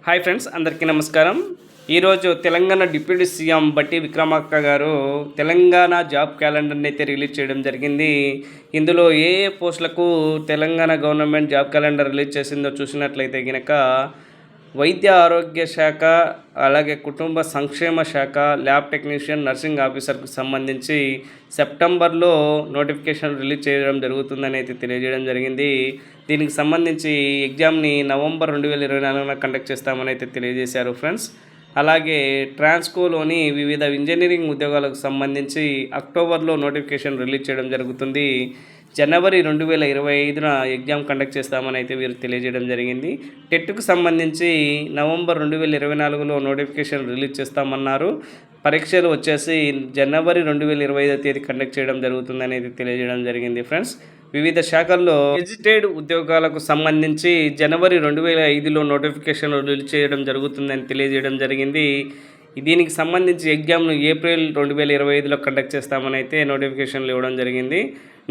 Hi friends, అందరికీ నమస్కారం. ఈరోజు తెలంగాణ డిప్యూటీ సీఎం బట్టి విక్రమార్క గారు తెలంగాణ జాబ్ క్యాలెండర్ని అయితే రిలీజ్ చేయడం జరిగింది. ఇందులో ఏ ఏ పోస్టులకు Telangana government job calendar release చేసిందో చూసినట్లయితే కనుక వైద్య ఆరోగ్య శాఖ, అలాగే కుటుంబ సంక్షేమ శాఖ, ల్యాబ్ టెక్నీషియన్, నర్సింగ్ ఆఫీసర్కు సంబంధించి సెప్టెంబర్లో నోటిఫికేషన్ రిలీజ్ చేయడం జరుగుతుందని అయితే తెలియజేయడం జరిగింది. దీనికి సంబంధించి ఎగ్జామ్ని నవంబర్ 2024 కండక్ట్ చేస్తామని అయితే తెలియజేశారు ఫ్రెండ్స్. అలాగే ట్రాన్స్కోలోని వివిధ ఇంజనీరింగ్ ఉద్యోగాలకు సంబంధించి అక్టోబర్లో నోటిఫికేషన్ రిలీజ్ చేయడం జరుగుతుంది. జనవరి 2025న ఎగ్జామ్ కండక్ట్ చేస్తామని అయితే వీరు తెలియజేయడం జరిగింది. టెట్కు సంబంధించి నవంబర్ 2024లో నోటిఫికేషన్ రిలీజ్ చేస్తామన్నారు. పరీక్షలు వచ్చేసి జనవరి 2025 కండక్ట్ చేయడం జరుగుతుందని అయితే తెలియజేయడం జరిగింది ఫ్రెండ్స్. వివిధ శాఖల్లో గెజిటెడ్ ఉద్యోగాలకు సంబంధించి జనవరి 2005లో నోటిఫికేషన్ రిలీజ్ చేయడం జరుగుతుందని తెలియజేయడం జరిగింది. దీనికి సంబంధించి ఎగ్జామ్ను ఏప్రిల్ 2025లో కండక్ట్ చేస్తామని అయితే నోటిఫికేషన్లు ఇవ్వడం జరిగింది.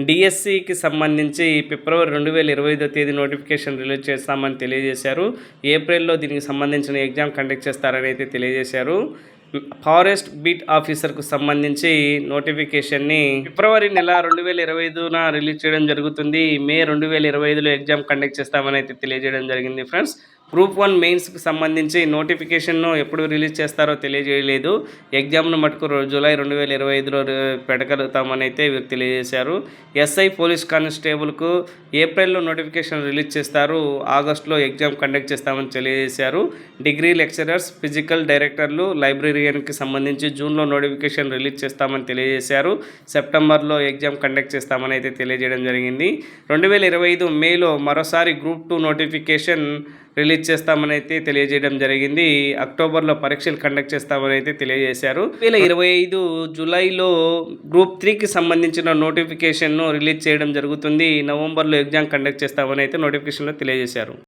డిఎస్సికి సంబంధించి ఫిబ్రవరి 2025 నోటిఫికేషన్ రిలీజ్ చేస్తామని తెలియజేశారు. ఏప్రిల్లో దీనికి సంబంధించిన ఎగ్జామ్ కండక్ట్ చేస్తారని అయితే తెలియజేశారు. ఫారెస్ట్ బీట్ ఆఫీసర్కు సంబంధించి నోటిఫికేషన్ని ఫిబ్రవరి నెల 2025న రిలీజ్ చేయడం జరుగుతుంది. మే 2025లో ఎగ్జామ్ కండక్ట్ చేస్తామని అయితే తెలియజేయడం జరిగింది ఫ్రెండ్స్. గ్రూప్ 1 మెయిన్స్కి సంబంధించి నోటిఫికేషన్ను ఎప్పుడు రిలీజ్ చేస్తారో తెలియజేయలేదు. ఎగ్జామ్ను మటుకు జూలై 2025లో పెట్టగలుగుతామని అయితే వీరు తెలియజేశారు. ఎస్ఐ పోలీస్ కానిస్టేబుల్కు ఏప్రిల్లో నోటిఫికేషన్ రిలీజ్ చేస్తారు. ఆగస్టులో ఎగ్జామ్ కండక్ట్ చేస్తామని తెలియజేశారు. డిగ్రీ లెక్చరర్స్, ఫిజికల్ డైరెక్టర్లు, లైబ్రరీయన్కి సంబంధించి జూన్లో నోటిఫికేషన్ రిలీజ్ చేస్తామని తెలియజేశారు. సెప్టెంబర్లో ఎగ్జామ్ కండక్ట్ చేస్తామని అయితే తెలియజేయడం జరిగింది. 2025 మేలో మరోసారి గ్రూప్ 2 నోటిఫికేషన్ రిలీజ్ చేస్తామని అయితే తెలియజేయడం జరిగింది. అక్టోబర్లో పరీక్షలు కండక్ట్ చేస్తామని అయితే తెలియజేశారు. 2025 జూలైలో గ్రూప్ 3కి సంబంధించిన నోటిఫికేషన్ను రిలీజ్ చేయడం జరుగుతుంది. నవంబర్లో ఎగ్జామ్ కండక్ట్ చేస్తామని అయితే నోటిఫికేషన్లో తెలియజేశారు.